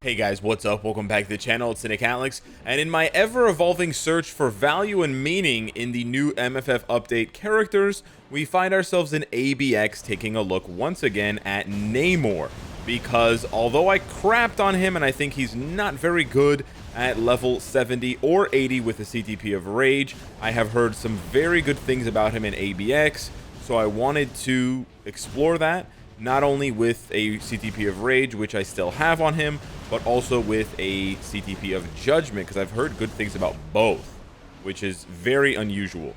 Hey guys, what's up? Welcome back to the channel. It's Cynicalex, and in my ever-evolving search for value and meaning in the new MFF update characters, we find ourselves in ABX taking a look once again at Namor, because although I crapped on him and I think he's not very good at level 70 or 80 with the CTP of Rage, I have heard some very good things about him in ABX, so I wanted to explore that, not only with a CTP of Rage, which I still have on him, but also with a CTP of Judgment, because I've heard good things about both, which is very unusual.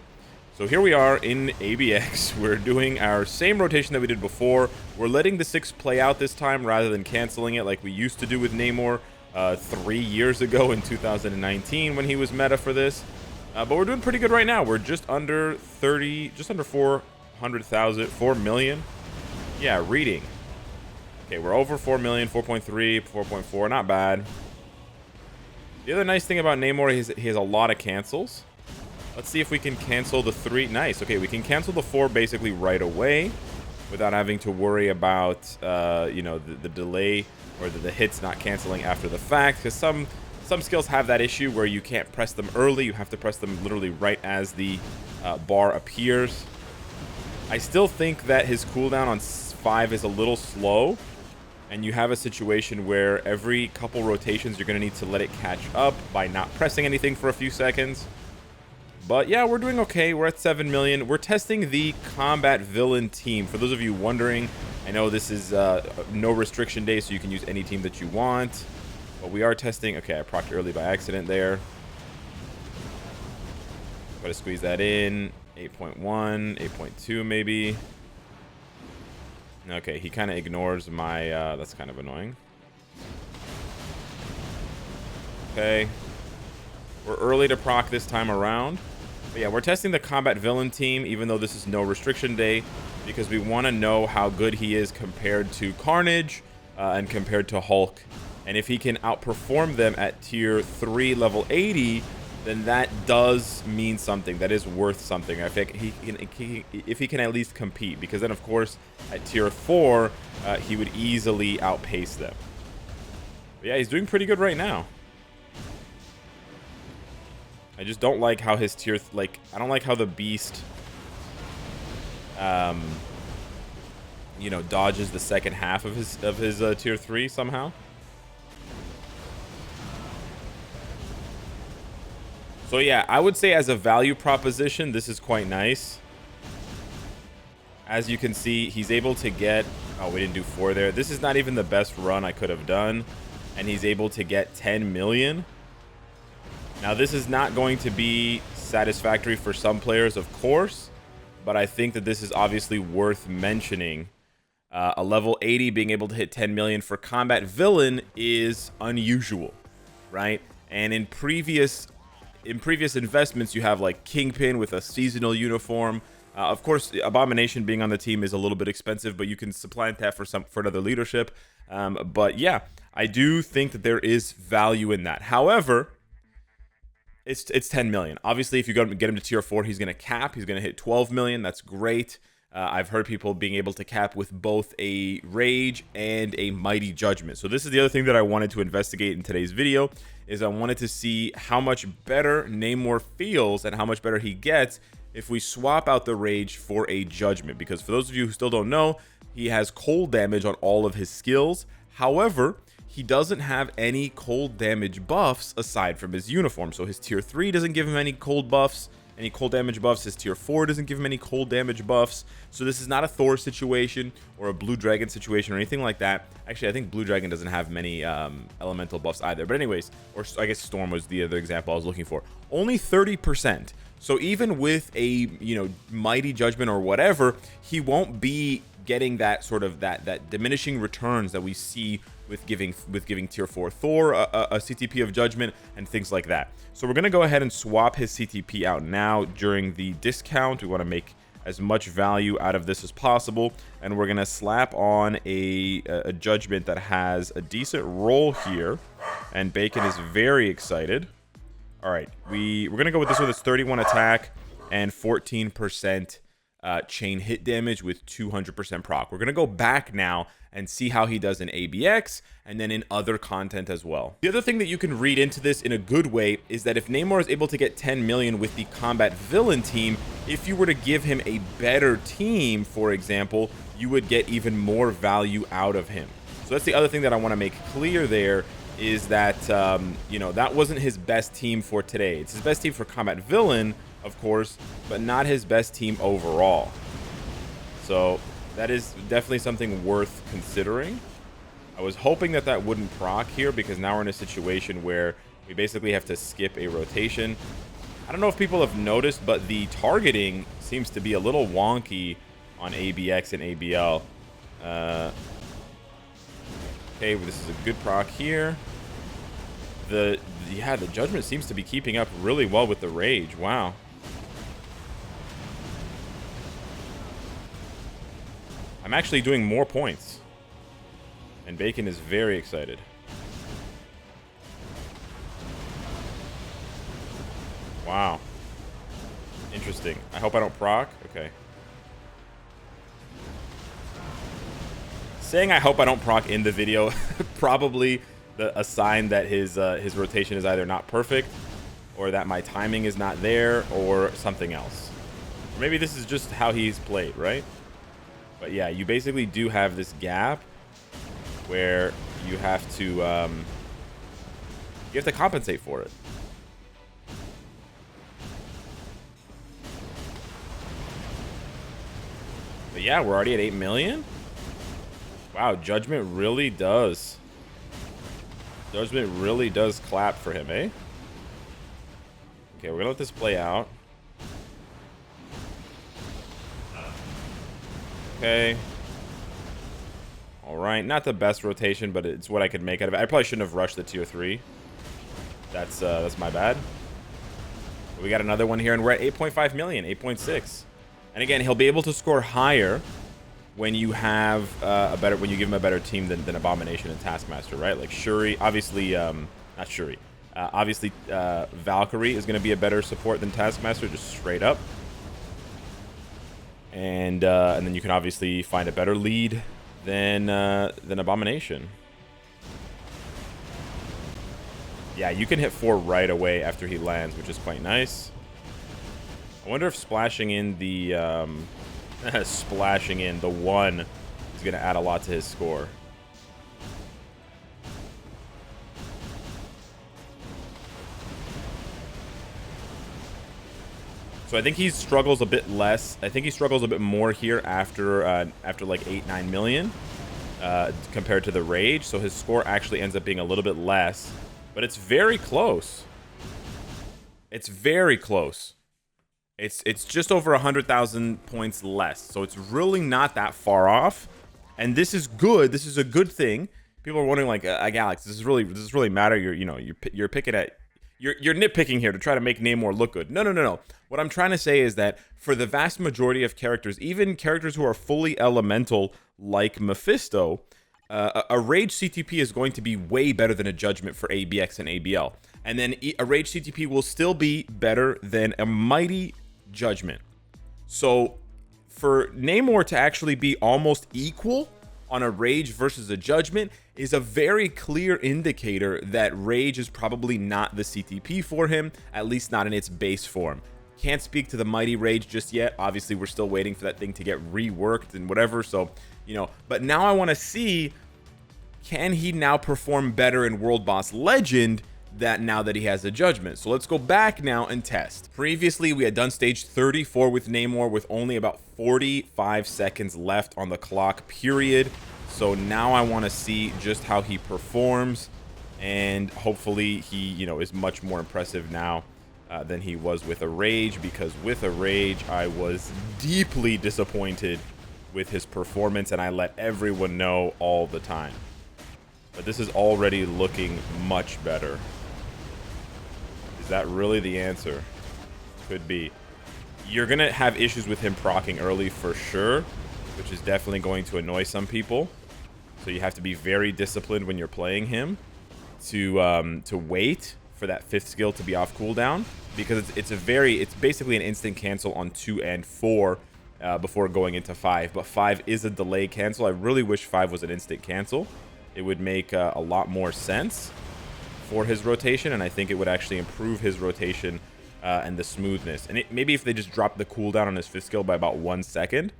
So here we are in ABX. We're doing our same rotation that we did before. We're letting the 6 play out this time rather than canceling it like we used to do with Namor 3 years ago in 2019 when he was meta for this. But we're doing pretty good right now. We're just under 400,000, 4 million. Yeah, reading. Okay, we're over 4 million, 4.3, 4.4, not bad. The other nice thing about Namor is he has a lot of cancels. Let's see if we can cancel the 3. Nice. Okay, we can cancel the 4 basically right away without having to worry about, you know, the delay or the hits not canceling after the fact. Because some skills have that issue where you can't press them early. You have to press them literally right as the bar appears. I still think that his cooldown on 5 is a little slow. And you have a situation where every couple rotations you're going to need to let it catch up by not pressing anything for a few seconds. But yeah, we're doing okay. We're at 7 million. We're testing the combat villain team. For those of you wondering, I know this is no restriction day, so you can use any team that you want. But we are testing. Okay, I procced early by accident there. Try to squeeze that in. 8.1, 8.2 maybe. Okay, he kind of ignores my, that's kind of annoying. Okay. We're early to proc this time around. But yeah, we're testing the combat villain team, even though this is no restriction day, because we want to know how good he is compared to Carnage and compared to Hulk. And if he can outperform them at tier 3 level 80, then that does mean something. That is worth something. I think if he can at least compete, because then of course at tier 4 he would easily outpace them. But yeah, he's doing pretty good right now. I just don't like how his tier I don't like how the beast you know, dodges the second half of his tier 3 somehow. So yeah, I would say as a value proposition, this is quite nice. As you can see, he's able to get... Oh, we didn't do 4 there. This is not even the best run I could have done. And he's able to get 10 million. Now, this is not going to be satisfactory for some players, of course. But I think that this is obviously worth mentioning. A level 80 being able to hit 10 million for combat villain is unusual, right? And in previous investments, you have like Kingpin with a seasonal uniform. Of course, Abomination being on the team is a little bit expensive, but you can supplant that for another leadership. But yeah, I do think that there is value in that. However, it's 10 million. Obviously, if you get him to tier 4, he's going to cap. He's going to hit 12 million. That's great. I've heard people being able to cap with both a Rage and a Mighty Judgment. So this is the other thing that I wanted to investigate in today's video, is I wanted to see how much better Namor feels and how much better he gets if we swap out the Rage for a Judgment. Because for those of you who still don't know, he has cold damage on all of his skills. However, he doesn't have any cold damage buffs aside from his uniform. So his tier 3 doesn't give him any cold buffs. Any cold damage buffs. His tier 4 doesn't give him any cold damage buffs. So this is not a Thor situation or a Blue Dragon situation or anything like that. Actually, I think Blue Dragon doesn't have many elemental buffs either. But anyways, or I guess Storm was the other example I was looking for. Only 30%. So even with a, you know, Mighty Judgment or whatever, he won't be getting that sort of that diminishing returns that we see with giving tier 4 Thor a CTP of Judgment and things like that. So we're going to go ahead and swap his CTP out now during the discount. We want to make as much value out of this as possible, and we're going to slap on a Judgment that has a decent roll here, and Bacon is very excited. All right, we're going to go with this one. It's 31 attack and 14% chain hit damage with 200% proc. We're going to go back now and see how he does in ABX and then in other content as well. The other thing that you can read into this in a good way is that if Namor is able to get 10 million with the combat villain team, if you were to give him a better team, for example, you would get even more value out of him. So that's the other thing that I want to make clear there, is that, you know, that wasn't his best team for today. It's his best team for combat villain, of course, but not his best team overall. So that is definitely something worth considering. I was hoping that that wouldn't proc here, because now we're in a situation where we basically have to skip a rotation. I don't know if people have noticed, but the targeting seems to be a little wonky on ABX and ABL. Okay, well, this is a good proc here. The judgment seems to be keeping up really well with the rage. Wow. I'm actually doing more points. And Bacon is very excited. Wow. Interesting. I hope I don't proc. Okay. Saying I hope I don't proc in the video probably a sign that his rotation is either not perfect, or that my timing is not there, or something else. Or maybe this is just how he's played, right? But yeah, you basically do have this gap where you have to compensate for it. But yeah, we're already at 8 million. Wow, Judgment really does clap for him, eh? Okay, we're gonna let this play out. Okay. All right, not the best rotation, but it's what I could make out of it. I probably shouldn't have rushed the tier 3. That's my bad. We got another one here, and we're at 8.5 million, 8.6. And again, he'll be able to score higher when you have when you give him a better team than Abomination and Taskmaster, right? Like Shuri, obviously, not Shuri. Obviously, Valkyrie is going to be a better support than Taskmaster, just straight up. And then you can obviously find a better lead than Abomination. Yeah, you can hit 4 right away after he lands, which is quite nice. I wonder if splashing in the the 1 is going to add a lot to his score. So I think he struggles a bit less. I think he struggles a bit more here after like 8-9 million compared to the rage. So his score actually ends up being a little bit less, but it's very close. It's very close. It's just over 100,000 points less, so it's really not that far off, and this is good. This is a good thing. People are wondering, like, Alex, does this really matter? You're picking at you're nitpicking here to try to make Namor look good. No. What I'm trying to say is that for the vast majority of characters, even characters who are fully elemental like Mephisto, a rage CTP is going to be way better than a judgment for ABX and ABL, and then a rage CTP will still be better than a mighty judgment. So for Namor to actually be almost equal on a rage versus a judgment is a very clear indicator that rage is probably not the CTP for him, at least not in its base form. Can't speak to the mighty rage just yet. Obviously, we're still waiting for that thing to get reworked and whatever. So, but now I want to see, can he now perform better in World Boss Legend now that he has a judgment? So let's go back now and test. Previously, we had done stage 34 with Namor with only about 45 seconds left on the clock period. So now I want to see just how he performs, and hopefully he, is much more impressive now than he was with a rage, because with a rage I was deeply disappointed with his performance, and I let everyone know all the time. But this is already looking much better. Is that really the answer? Could be. You're going to have issues with him proccing early for sure, which is definitely going to annoy some people. So you have to be very disciplined when you're playing him to wait for that 5th skill to be off cooldown, because it's basically an instant cancel on 2 and 4, before going into 5. But 5 is a delay cancel. I really wish 5 was an instant cancel. It would make a lot more sense for his rotation, and I think it would actually improve his rotation and the smoothness. And maybe if they just dropped the cooldown on his 5th skill by about 1 second.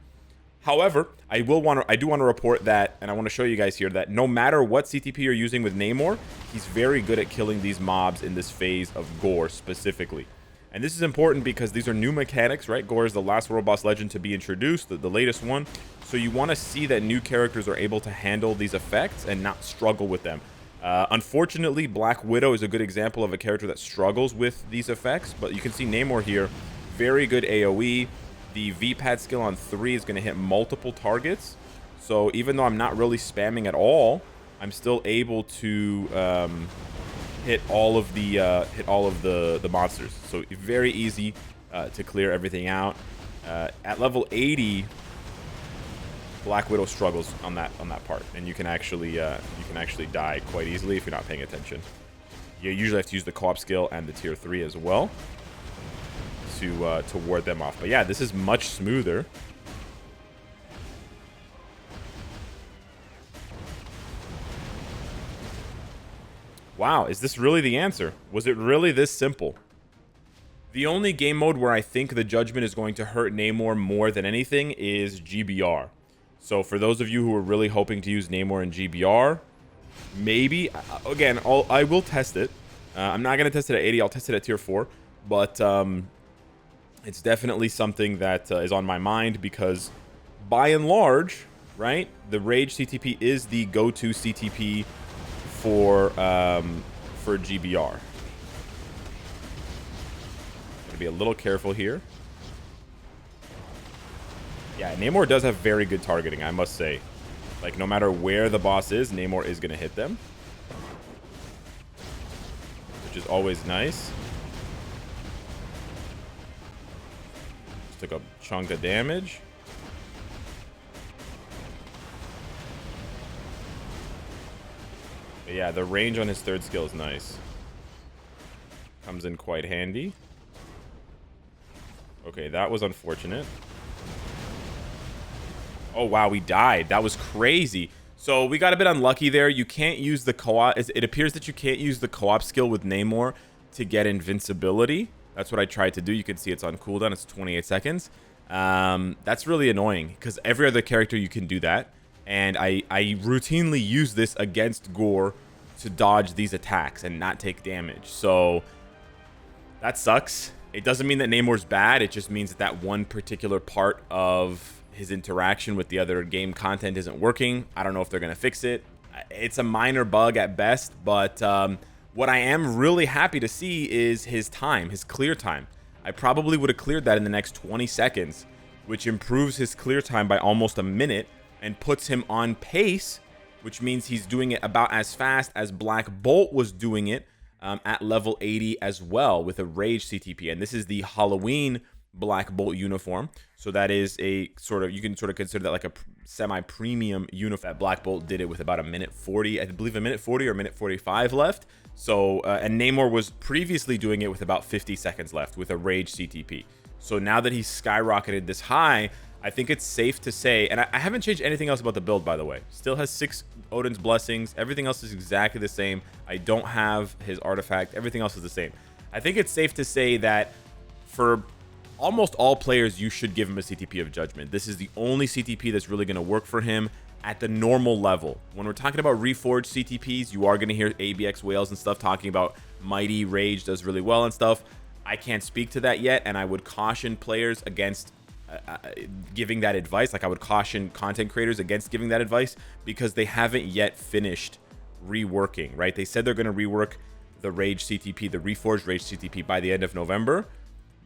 However, I do want to report that, and I want to show you guys here, that no matter what CTP you're using with Namor, he's very good at killing these mobs in this phase of Gorr specifically. And this is important because these are new mechanics, right? Gorr is the last World Boss Legend to be introduced, the latest one. So you want to see that new characters are able to handle these effects and not struggle with them. Unfortunately, Black Widow is a good example of a character that struggles with these effects, but you can see Namor here, very good AoE. The V-pad skill on 3 is going to hit multiple targets. So even though I'm not really spamming at all, I'm still able to hit all of the monsters. So very easy to clear everything out. At level 80, Black Widow struggles on that part, and you can actually die quite easily if you're not paying attention. You usually have to use the co-op skill and the tier 3 as well to ward them off. But yeah, this is much smoother. Wow, is this really the answer? Was it really this simple? The only game mode where I think the judgment is going to hurt Namor more than anything is GBR. So for those of you who are really hoping to use Namor in GBR, maybe, again, I will test it. I'm not going to test it at 80, I'll test it at tier 4. But it's definitely something that is on my mind because by and large, right, the Rage CTP is the go-to CTP for GBR. Gotta be a little careful here. Yeah, Namor does have very good targeting, I must say. Like, no matter where the boss is, Namor is gonna hit them, which is always nice. Took a chunk of damage. But yeah, the range on his 3rd skill is nice. Comes in quite handy. Okay, that was unfortunate. Oh wow, we died. That was crazy. So we got a bit unlucky there. You can't use the co-op. It appears that you can't use the co-op skill with Namor to get invincibility. That's what I tried to do. You can see it's on cooldown. It's 28 seconds. That's really annoying because every other character you can do that. And I routinely use this against Gorr to dodge these attacks and not take damage. So that sucks. It doesn't mean that Namor's bad. It just means that that one particular part of his interaction with the other game content isn't working. I don't know if they're going to fix it. It's a minor bug at best, but what I am really happy to see is his time, his clear time. I probably would have cleared that in the next 20 seconds, which improves his clear time by almost a minute and puts him on pace, which means he's doing it about as fast as Black Bolt was doing it at level 80 as well with a Rage CTP. And this is the Halloween Black Bolt uniform. So that is a sort of, you can sort of consider that like a semi-premium uniform. That Black Bolt did it with about a minute 40, I believe a minute 40 or a minute 45 left. So, and Namor was previously doing it with about 50 seconds left with a Rage CTP. So now that he's skyrocketed this high, I think it's safe to say, and I haven't changed anything else about the build, by the way. Still has 6 Odin's Blessings. Everything else is exactly the same. I don't have his artifact. Everything else is the same. I think it's safe to say that for almost all players, you should give him a CTP of Judgment. This is the only CTP that's really going to work for him at the normal level. When we're talking about reforged CTPs, you are going to hear ABX whales and stuff talking about Mighty Rage does really well and stuff. I can't speak to that yet, and I would caution players against giving that advice. Like I would caution content creators against giving that advice because they haven't yet finished reworking, right? They said they're going to rework the Rage CTP, the reforged Rage CTP by the end of November,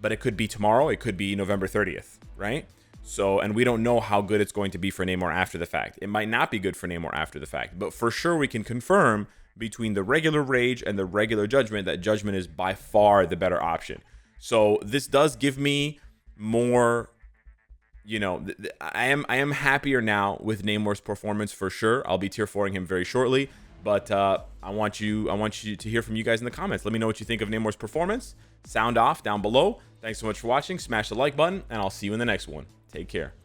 but it could be tomorrow. It could be November 30th, right? So, and we don't know how good it's going to be for Namor after the fact. It might not be good for Namor after the fact, but for sure we can confirm between the regular Rage and the regular Judgment that Judgment is by far the better option. So this does give me more, you know, I am happier now with Namor's performance for sure. I'll be tier 4ing him very shortly, but I want you to hear from you guys in the comments. Let me know what you think of Namor's performance. Sound off down below. Thanks so much for watching. Smash the like button, and I'll see you in the next one. Take care.